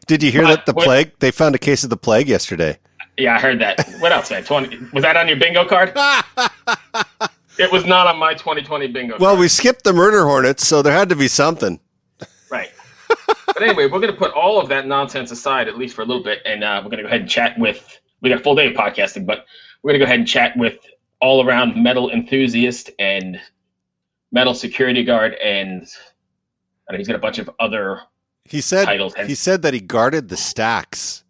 Did you hear that plague? They found a case of the plague yesterday. Yeah, I heard that. What else, man? Was that on your bingo card? It was not on my 2020 bingo card. Well, we skipped the murder hornets, so there had to be something. Right. But anyway, we're going to put all of that nonsense aside, at least for a little bit, and we're going to go ahead and chat with, we got a full day of podcasting, but we're going to go ahead and chat with all-around metal enthusiast and metal security guard, and I know he's got a bunch of other titles. He said that he guarded the stacks.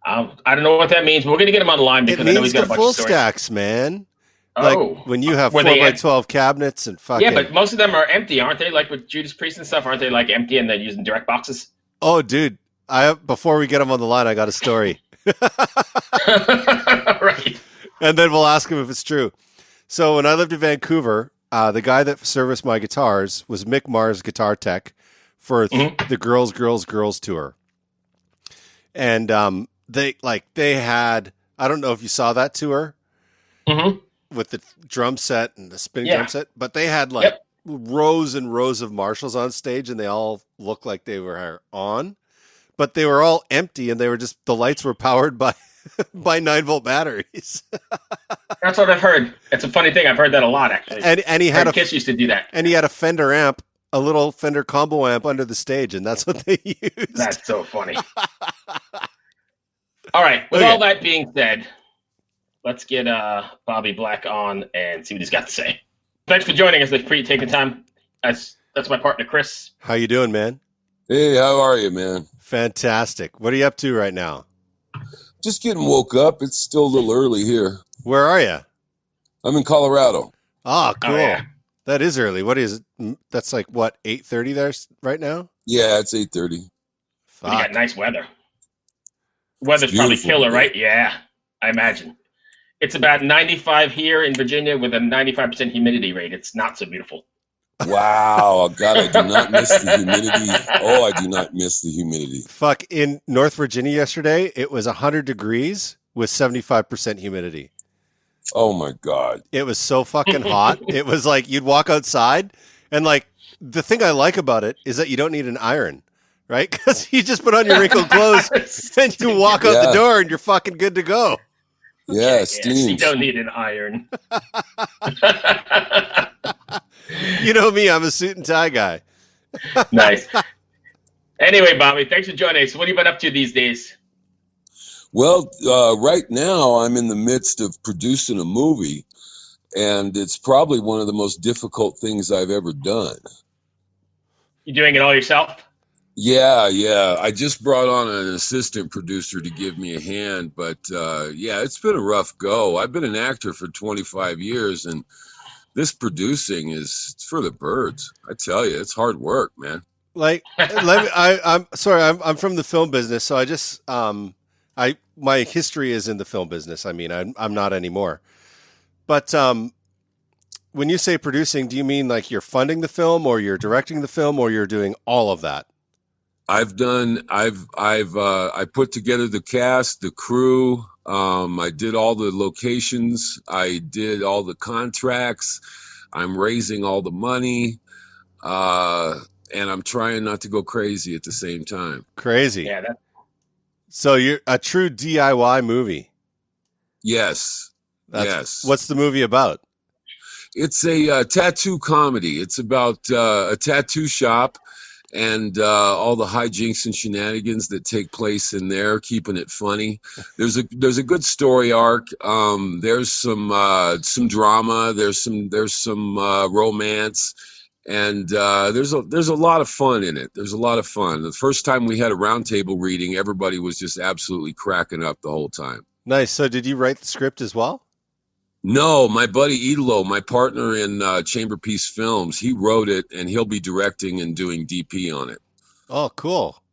I don't know what that means, but we're going to get him on the line because I know he's got a bunch of stories. Full stacks, man. Oh. Like when you have 4x12 cabinets and fucking... Yeah, but most of them are empty, aren't they? Like with Judas Priest and stuff, aren't they like empty and they're using direct boxes? Oh, dude. Before we get him on the line, I got a story. Right. And then we'll ask him if it's true. So when I lived in Vancouver, the guy that serviced my guitars was Mick Mars guitar tech for the Girls tour. And they had, I don't know if you saw that tour with the drum set and the spinning drum set, but they had rows and rows of Marshalls on stage and they all looked like they were on, but they were all empty and they were just, the lights were powered by 9-volt batteries. That's what I've heard. It's a funny thing. I've heard that a lot, actually. And he had Kiss used to do that. And he had a Fender amp, a little Fender combo amp under the stage, and that's what they used. That's so funny. All right. With all that being said, let's get Bobby Black on and see what he's got to say. Thanks for joining us. Thanks for taking time. That's my partner, Chris. How you doing, man? Hey, how are you, man? Fantastic. What are you up to right now? Just getting woke up. It's still a little early here. Where are you? I'm in Colorado. Oh, cool. Oh, yeah. That is early. What is it? That's like, what, 8:30 there right now? Yeah, it's 8:30. You got nice weather. Weather's probably killer, right? Yeah, I imagine. It's about 95 here in Virginia with a 95% humidity rate. It's not so beautiful. Wow. God, I do not miss the humidity. Oh, I do not miss the humidity. Fuck, in North Virginia yesterday, it was 100 degrees with 75% humidity. Oh, my God. It was so fucking hot. It was like you'd walk outside, and like the thing I like about it is that you don't need an iron, right? Because you just put on your wrinkled clothes and you walk out the door and you're fucking good to go. Yeah, steam. You don't need an iron. You know me, I'm a suit and tie guy. Nice. Anyway, Bobby, thanks for joining us. What have you been up to these days? Well, right now I'm in the midst of producing a movie, and it's probably one of the most difficult things I've ever done. You doing it all yourself? Yeah. I just brought on an assistant producer to give me a hand, but it's been a rough go. I've been an actor for 25 years, and this producing is for the birds. I tell you, it's hard work, man. Like, I'm sorry, I'm from the film business, so I just my history is in the film business. I mean, I'm not anymore. But when you say producing, do you mean like you're funding the film, or you're directing the film, or you're doing all of that? I put together the cast, the crew. I did all the locations. I did all the contracts. I'm raising all the money. And I'm trying not to go crazy at the same time. Crazy. Yeah. So you're a true DIY movie. Yes. Yes. What's the movie about? It's a tattoo comedy. It's about a tattoo shop and all the hijinks and shenanigans that take place in there, keeping it funny. There's a good story arc. There's some drama. There's some romance, and there's a lot of fun in it. There's a lot of fun. The first time we had a roundtable reading, everybody was just absolutely cracking up the whole time. Nice. So did you write the script as well? No, my buddy Idolo, my partner in Chamber Piece Films, he wrote it, and he'll be directing and doing DP on it. Oh, cool.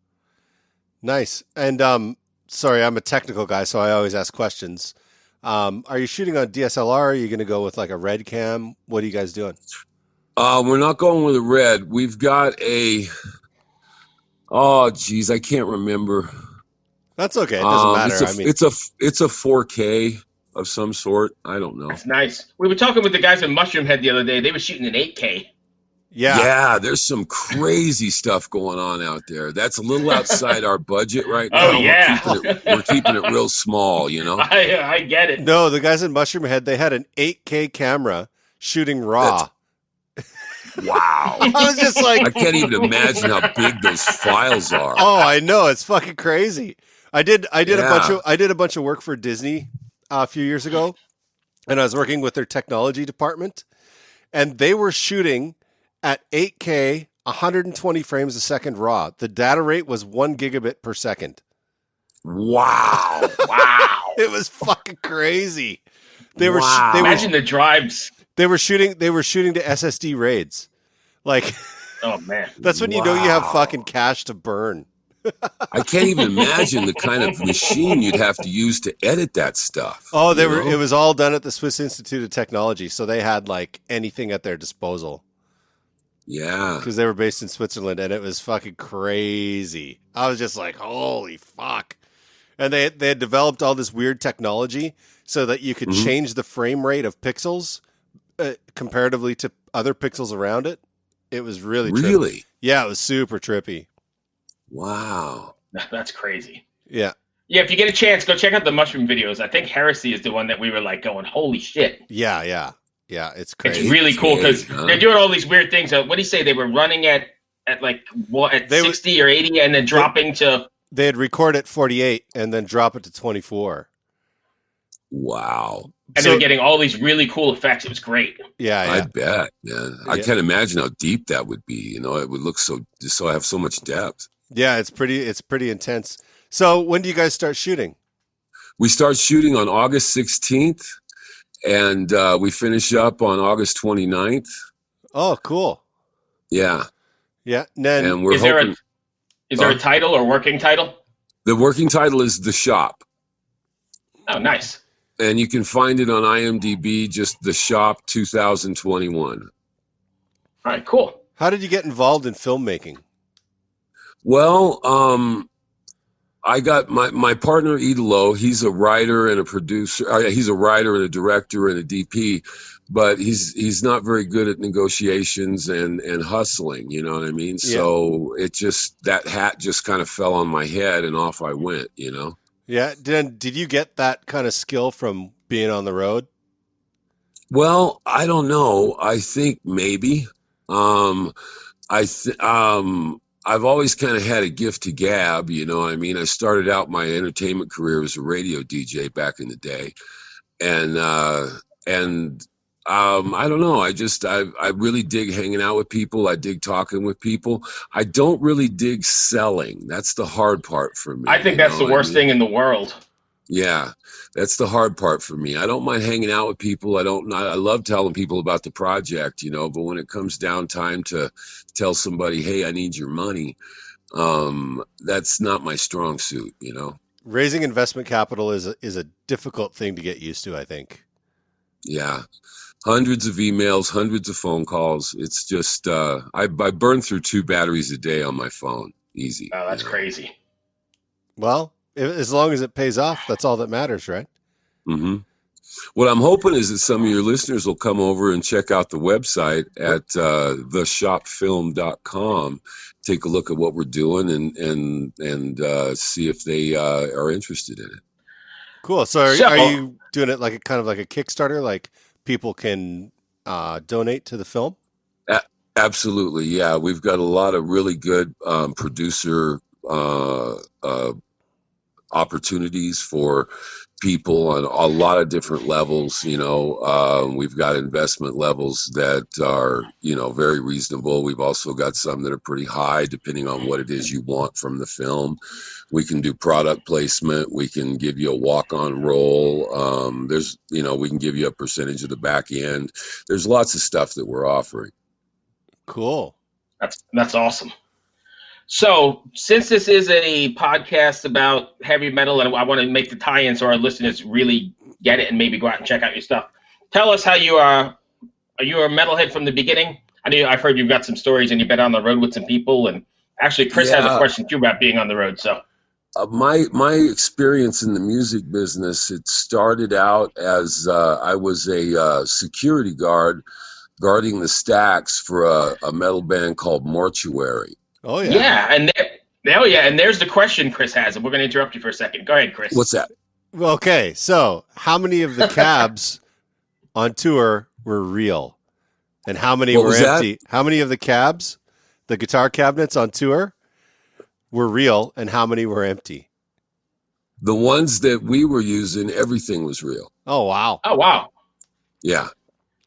Nice. And sorry, I'm a technical guy, so I always ask questions. Are you shooting on DSLR? Are you going to go with like a red cam? What are you guys doing? We're not going with a red. We've got I can't remember. That's okay. It doesn't matter. It's a 4K. Of some sort. I don't know. That's nice. We were talking with the guys at Mushroom Head the other day. They were shooting an 8K. Yeah, there's some crazy stuff going on out there. That's a little outside our budget right Oh, now. yeah. We're keeping it real small, you know. I get it. No, the guys in Mushroom Head, they had an 8K camera shooting raw. Wow. I was just like, I can't even imagine how big those files are. oh, I know, it's fucking crazy. I did a bunch of work for Disney a few years ago, and I was working with their technology department, and they were shooting at 8K, 120 frames a second raw. The data rate was 1 gigabit per second. Wow. It was fucking crazy. Imagine the drives. They were shooting to SSD RAIDs. Like, oh man, that's when you know you have fucking cash to burn. I can't even imagine the kind of machine you'd have to use to edit that stuff. Oh, it was all done at the Swiss Institute of Technology, so they had like anything at their disposal. Yeah. Because they were based in Switzerland, and it was fucking crazy. I was just like, holy fuck. And they had developed all this weird technology so that you could change the frame rate of pixels comparatively to other pixels around it. It was really trippy. Yeah, it was super trippy. Wow. That's crazy. Yeah. Yeah, if you get a chance, go check out the mushroom videos. I think Heresy is the one that we were like going, holy shit. Yeah, it's crazy. It's really cool because they're doing all these weird things. What do you say? They were running at 60 or 80 and then dropping to... They'd record at 48 and then drop it to 24. Wow. And they were getting all these really cool effects. It was great. Yeah. I bet, man. I can't imagine how deep that would be. You know, it would look so have so much depth. Yeah, it's pretty intense. So when do you guys start shooting? We start shooting on August 16th, and we finish up on August 29th. Oh, cool. Yeah. Yeah. And we're hoping... Is there a title or working title? The working title is The Shop. Oh, nice. And you can find it on IMDb, just The Shop 2021. All right, cool. How did you get involved in filmmaking? Well, I got my partner, Idolo. He's a writer and a producer. He's a writer and a director and a DP, but he's not very good at negotiations and hustling. You know what I mean? Yeah. So that hat just kind of fell on my head and off I went, you know? Yeah. Did you get that kind of skill from being on the road? Well, I don't know. I think maybe. I've always kind of had a gift to gab, you know what I mean? I started out my entertainment career as a radio DJ back in the day. And I don't know. I really dig hanging out with people. I dig talking with people. I don't really dig selling. That's the hard part for me. I think that's the worst thing in the world. Yeah, that's the hard part for me. I don't mind hanging out with people. I love telling people about the project, you know, but when it comes down time to tell somebody, hey, I need your money, that's not my strong suit, you know. Raising investment capital is a difficult thing to get used to, I think. Yeah. Hundreds of emails, hundreds of phone calls. It's just, I burn through 2 batteries a day on my phone. Easy. Oh, that's crazy. Well, as long as it pays off, that's all that matters, right? Mm-hmm. What I'm hoping is that some of your listeners will come over and check out the website at theshopfilm.com, take a look at what we're doing and see if they are interested in it. Cool. So are you doing it like kind of like a Kickstarter, like people can donate to the film? Absolutely. Yeah. We've got a lot of really good producer opportunities for people on a lot of different levels. You know, we've got investment levels that are, you know, very reasonable. We've also got some that are pretty high, depending on what it is you want from the film. We can do product placement. We can give you a walk-on role. We can give you a percentage of the back end. There's lots of stuff that we're offering. Cool. That's awesome. So, since this is a podcast about heavy metal, and I want to make the tie-in so our listeners really get it and maybe go out and check out your stuff, tell us how you are. Are you a metalhead from the beginning? I've heard you've got some stories and you've been on the road with some people. And actually, Chris has a question too about being on the road. So, my experience in the music business, it started out as I was a security guard guarding the stacks for a metal band called Mortuary. Oh yeah. Yeah, and there's the question Chris has, and we're going to interrupt you for a second. Go ahead, Chris. What's that? Okay, so how many of the cabs on tour were real, and how many were empty? How many of the cabs, the guitar cabinets on tour, were real, and how many were empty? The ones that we were using, everything was real. Oh wow. Oh wow. Yeah.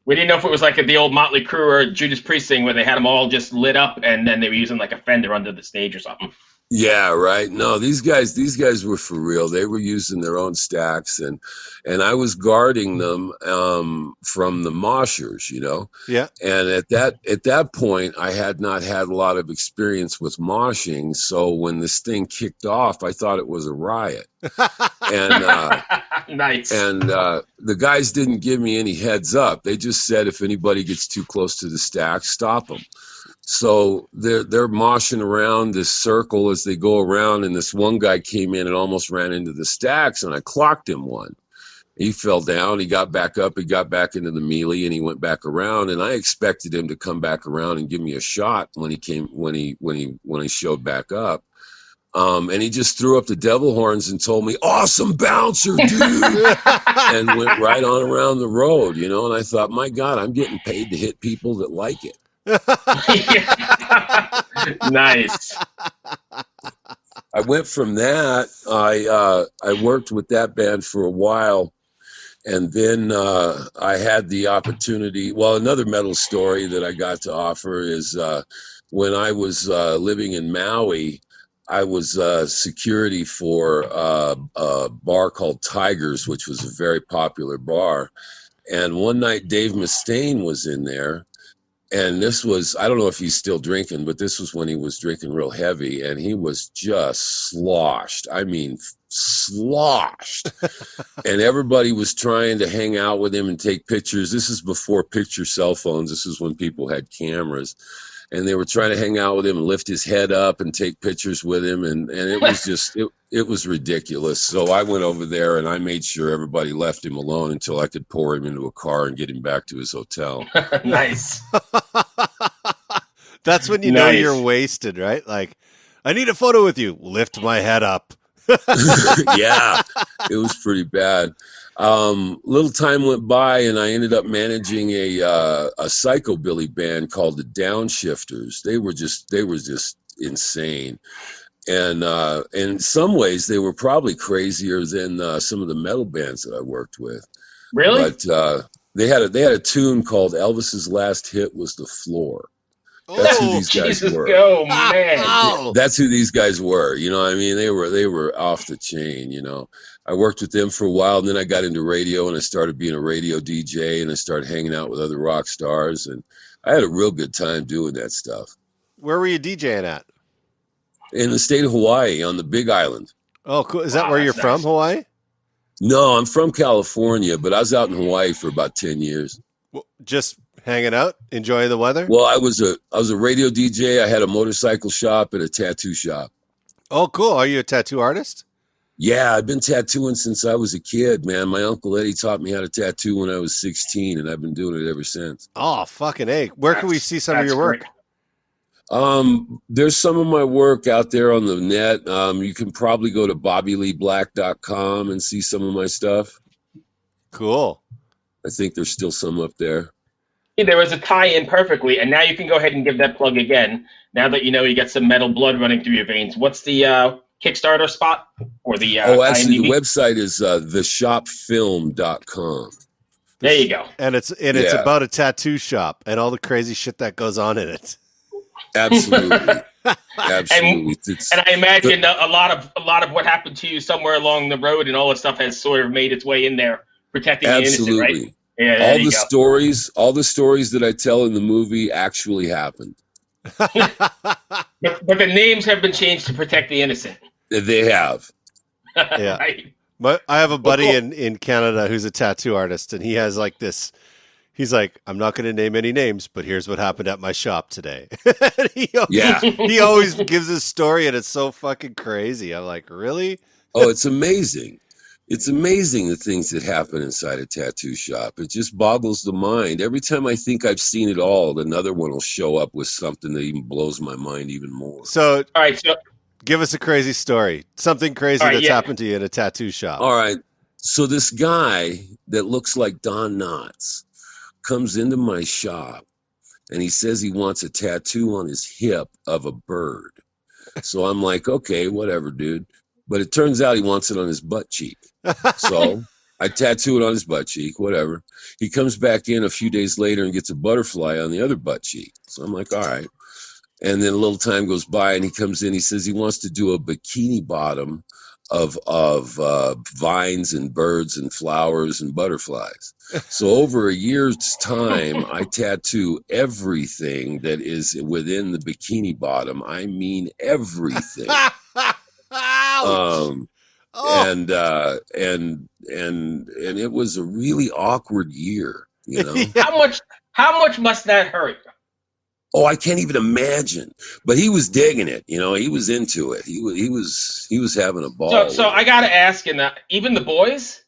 We didn't know if it was like the old Motley Crue or Judas Priest thing where they had them all just lit up and then they were using like a fender under the stage or something. Yeah, right. No, these guys were for real. They were using their own stacks, and I was guarding them from the moshers, you know. Yeah. And at that point, I had not had a lot of experience with moshing, so when this thing kicked off, I thought it was a riot. And nice. And the guys didn't give me any heads up. They just said if anybody gets too close to the stack, stop them. So they're moshing around this circle as they go around, and this one guy came in and almost ran into the stacks, and I clocked him one. He fell down. He got back up. He got back into the melee, and he went back around. And I expected him to come back around and give me a shot when he showed back up. And he just threw up the devil horns and told me, "Awesome bouncer, dude," and went right on around the road, you know. And I thought, my God, I'm getting paid to hit people that like it. Nice. I went from that. I worked with that band for a while, and then I had the opportunity. Well, another metal story that I got to offer is when I was living in Maui. I was security for a bar called Tigers, which was a very popular bar. And one night, Dave Mustaine was in there. And this was, I don't know if he's still drinking, but this was when he was drinking real heavy, and he was just sloshed. I mean, sloshed. And everybody was trying to hang out with him and take pictures. This is before picture cell phones. This is when people had cameras. And they were trying to hang out with him and lift his head up and take pictures with him. And it was just, it was ridiculous. So I went over there and I made sure everybody left him alone until I could pour him into a car and get him back to his hotel. Nice. That's when you know you're wasted, right? Like, I need a photo with you. Lift my head up. Yeah, it was pretty bad. Little time went by and I ended up managing a psychobilly band called the Downshifters. They were just insane. And in some ways they were probably crazier than some of the metal bands that I worked with. Really? But they had a tune called Elvis's last hit was The Floor. That's who these guys were. Oh man. That's who these guys were. You know what I mean? They were off the chain, you know. I worked with them for a while, and then I got into radio, and I started being a radio DJ, and I started hanging out with other rock stars, and I had a real good time doing that stuff. Where were you DJing at? In the state of Hawaii, on the Big Island. Oh, cool. Is that where you're from, Hawaii? No, I'm from California, but I was out in Hawaii for about 10 years. Well, just hanging out, enjoying the weather? Well, I was a radio DJ. I had a motorcycle shop and a tattoo shop. Oh, cool. Are you a tattoo artist? Yeah, I've been tattooing since I was a kid, man. My Uncle Eddie taught me how to tattoo when I was 16, and I've been doing it ever since. Oh, fucking A. Where can we see some of your work? Great. There's some of my work out there on the net. You can probably go to bobbyleeblack.com and see some of my stuff. Cool. I think there's still some up there. There was a tie-in perfectly, and now you can go ahead and give that plug again. Now that you know you got some metal blood running through your veins, what's the Kickstarter spot or the? Actually, IMDb? the website is theshopfilm.com. There you go. And it's about a tattoo shop and all the crazy shit that goes on in it. Absolutely, absolutely. And I imagine a lot of what happened to you somewhere along the road and all this stuff has sort of made its way in there, protecting the innocent, right? Yeah, all the stories that I tell in the movie actually happened. but the names have been changed to protect the innocent. They have. Yeah. Right. But I have a buddy in Canada who's a tattoo artist, and he has like this. He's like, I'm not going to name any names, but here's what happened at my shop today. He always gives his story, and it's so fucking crazy. I'm like, really? Oh, it's amazing. It's amazing the things that happen inside a tattoo shop. It just boggles the mind. Every time I think I've seen it all, another one will show up with something that even blows my mind even more. So, All right, so give us a crazy story. Something crazy that's happened to you at a tattoo shop. All right. So this guy that looks like Don Knotts comes into my shop and he says he wants a tattoo on his hip of a bird. So I'm like, okay, whatever, dude. But it turns out he wants it on his butt cheek. So I tattoo it on his butt cheek, whatever. He comes back in a few days later and gets a butterfly on the other butt cheek. So I'm like, all right. And then a little time goes by and he comes in. He says he wants to do a bikini bottom of vines and birds and flowers and butterflies. So over a year's time, I tattoo everything that is within the bikini bottom. I mean everything. And it was a really awkward year, you know. How much must that hurt? Oh, I can't even imagine. But he was digging it, you know. He was into it. He was having a ball. So I got to ask, even the boys?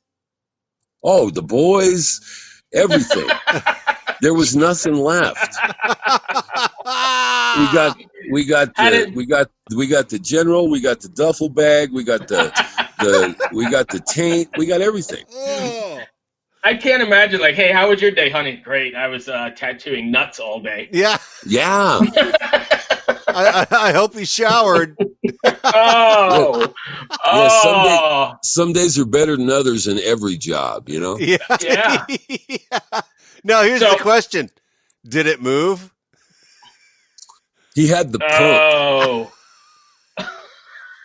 Oh, the boys, everything. There was nothing left. We got the general, we got the duffel bag, we got the taint, we got everything. I can't imagine, like, hey, how was your day, honey? Great. I was tattooing nuts all day. Yeah. Yeah. I hope he showered. Oh. Yeah, some days are better than others in every job, you know? Yeah. Yeah. Now, here's the question. Did it move? He had the pump. Oh.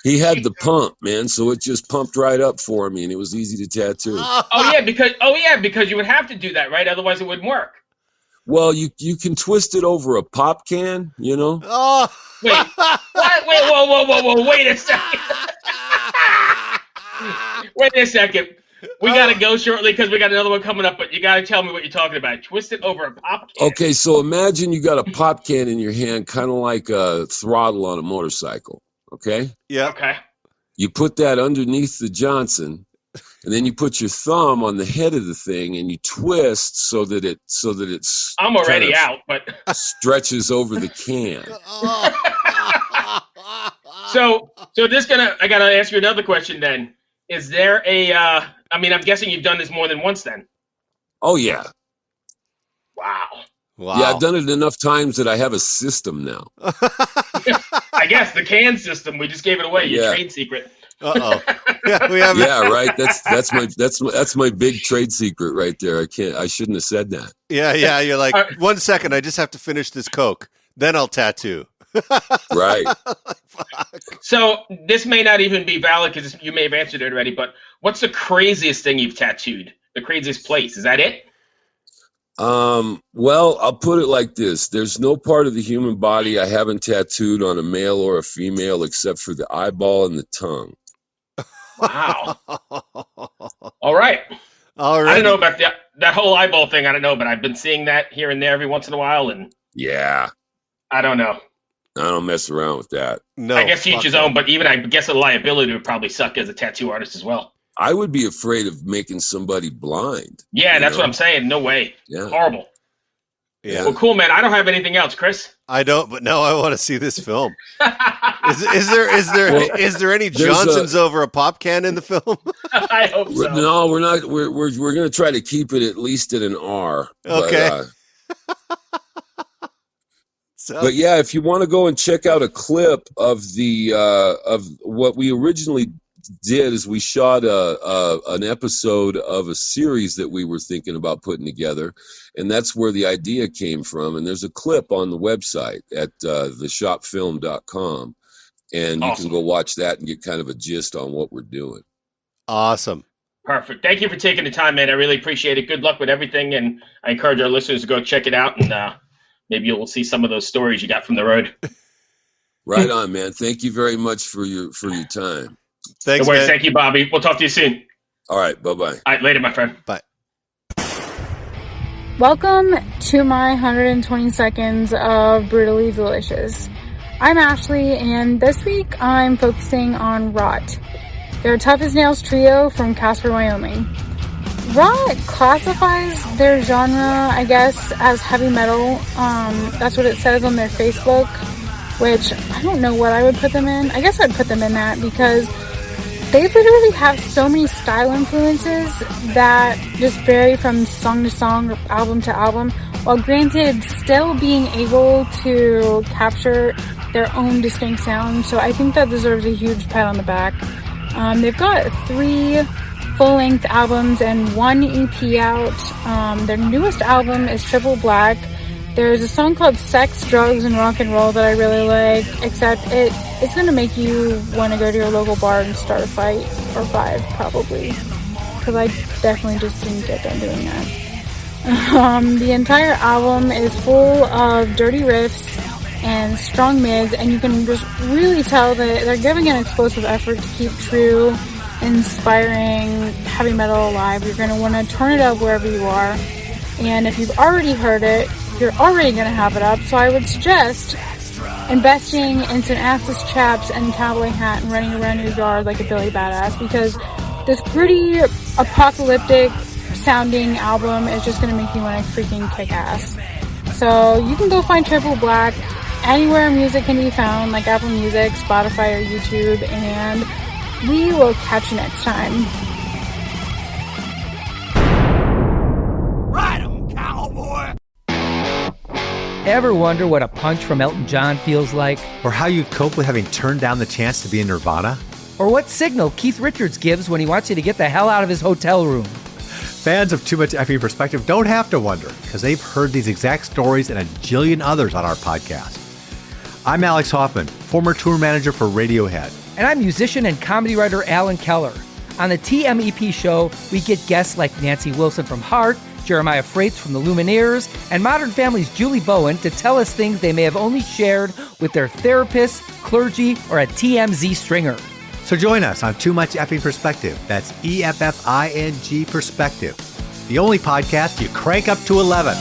He had the pump, man, so it just pumped right up for me, and it was easy to tattoo. Oh yeah, because you would have to do that, right? Otherwise, it wouldn't work. Well, you can twist it over a pop can, you know. Oh. Wait, what? Wait, whoa! Wait a second. Wait a second. We gotta go shortly because we got another one coming up. But you gotta tell me what you're talking about. Twist it over a pop can. Okay, so imagine you got a pop can in your hand, kind of like a throttle on a motorcycle. Okay. Yeah. Okay. You put that underneath the Johnson, and then you put your thumb on the head of the thing, and you twist so that it's. I'm already out, but stretches over the can. So I gotta ask you another question then. Is there a? I mean, I'm guessing you've done this more than once then. Oh yeah. Wow. Yeah, I've done it enough times that I have a system now. I guess the can system. We just gave it away. Your trade secret. Uh-oh. Yeah, we have. Yeah, right. That's my big trade secret right there. I shouldn't have said that. Yeah. You're like, 1 second. I just have to finish this Coke. Then I'll tattoo. Right. So this may not even be valid because you may have answered it already. But what's the craziest thing you've tattooed? The craziest place? Is that it? Well, I'll put it like this. There's no part of the human body I haven't tattooed on a male or a female except for the eyeball and the tongue. Wow. All right. I don't know about that whole eyeball thing. I don't know, but I've been seeing that here and there every once in a while. And yeah, I don't know. I don't mess around with that. No, I guess each his own, but even I guess a liability would probably suck as a tattoo artist as well. I would be afraid of making somebody blind. Yeah, that's what I'm saying. No way. Yeah. Horrible. Yeah. Well, cool, man. I don't have anything else, Chris. I don't, but now I want to see this film. Is there any Johnsons over a pop can in the film? I hope so. No, we're not. We're going to try to keep it at least at an R. Okay. But yeah, if you want to go and check out a clip of the of what we originally did, is we shot an episode of a series that we were thinking about putting together, and that's where the idea came from. And there's a clip on the website at theshopfilm.com, and you can go watch that and get kind of a gist on what we're doing. Awesome. Perfect. Thank you for taking the time, man. I really appreciate it. Good luck with everything, and I encourage our listeners to go check it out, and maybe you'll see some of those stories you got from the road. Right on, man. Thank you very much for your time. Thanks, no worries. man. Thank you, Bobby. We'll talk to you soon. All right. Bye-bye. All right. Later, my friend. Bye. Welcome to my 120 seconds of Brutally Delicious. I'm Ash Leigh, and this week I'm focusing on rot. They're a Tough as Nails trio from Casper, Wyoming. Rock classifies their genre, I guess, as heavy metal. That's what it says on their Facebook, which I don't know what I would put them in. I guess I'd put them in that because they literally have so many style influences that just vary from song to song or album to album, while granted still being able to capture their own distinct sound. So I think that deserves a huge pat on the back. They've got 3 full-length albums and 1 EP out. Their newest album is Triple Black. There's a song called Sex, Drugs, and Rock and Roll that I really like, except it's going to make you want to go to your local bar and start a fight, or 5 probably, because I definitely just didn't get done doing that. The entire album is full of dirty riffs and strong mids, and you can just really tell that they're giving an explosive effort to keep true, inspiring heavy metal alive. You're going to want to turn it up wherever you are, and if you've already heard it, you're already going to have it up, so I would suggest investing in some assless chaps and cowboy hat and running around your yard like a Billy Badass, because this pretty apocalyptic sounding album is just going to make you want to freaking kick ass. So you can go find Triple Black anywhere music can be found, like Apple Music, Spotify, or YouTube, and we will catch you next time. Ride 'em, cowboy! Ever wonder what a punch from Elton John feels like? Or how you'd cope with having turned down the chance to be in Nirvana? Or what signal Keith Richards gives when he wants you to get the hell out of his hotel room? Fans of Too Much Effing Perspective don't have to wonder, because they've heard these exact stories and a jillion others on our podcast. I'm Alex Hoffman, former tour manager for Radiohead. And I'm musician and comedy writer Alan Keller. On the TMEP show, we get guests like Nancy Wilson from Heart, Jeremiah Freites from the Lumineers, and Modern Family's Julie Bowen to tell us things they may have only shared with their therapist, clergy, or a TMZ stringer. So join us on Too Much Effing Perspective. That's EFFING Perspective. The only podcast you crank up to 11.